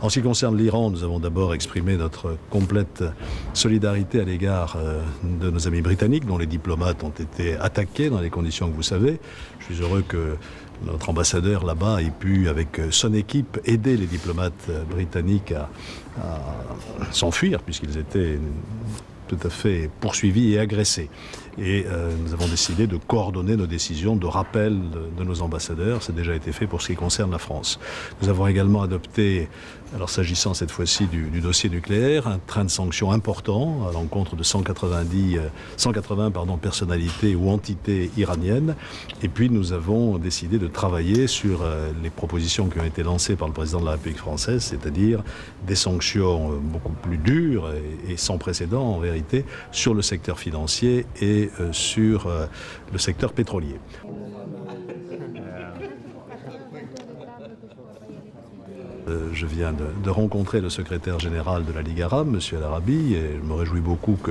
En ce qui concerne l'Iran, nous avons d'abord exprimé notre complète solidarité à l'égard de nos amis britanniques, dont les diplomates ont été attaqués dans les conditions que vous savez. Je suis heureux que notre ambassadeur là-bas ait pu, avec son équipe, aider les diplomates britanniques à s'enfuir, puisqu'ils étaient tout à fait poursuivis et agressés. Et nous avons décidé de coordonner nos décisions de rappel de nos ambassadeurs. Ça a déjà été fait pour ce qui concerne la France. Nous avons également adopté, alors s'agissant cette fois-ci du dossier nucléaire, un train de sanctions important à l'encontre de 180 personnalités ou entités iraniennes. Et puis nous avons décidé de travailler sur les propositions qui ont été lancées par le président de la République française, c'est-à-dire des sanctions beaucoup plus dures et sans précédent en vérité sur le secteur financier et sur le secteur pétrolier. Je viens de rencontrer le secrétaire général de la Ligue arabe, M. El Arabi, et je me réjouis beaucoup que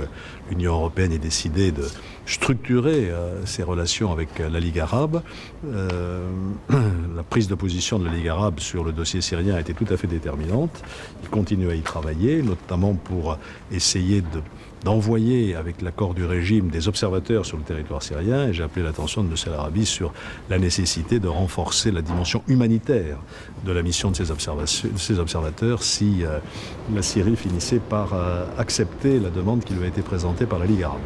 l'Union européenne ait décidé de structurer ses relations avec la Ligue arabe. La prise de position de la Ligue arabe sur le dossier syrien a été tout à fait déterminante. Il continue à y travailler, notamment pour essayer d'envoyer, avec l'accord du régime, des observateurs sur le territoire syrien. Et j'ai appelé l'attention de M. El Arabi sur la nécessité de renforcer la dimension humanitaire de la mission de ces observateurs si la Syrie finissait par accepter la demande qui lui a été présentée par la Ligue arabe.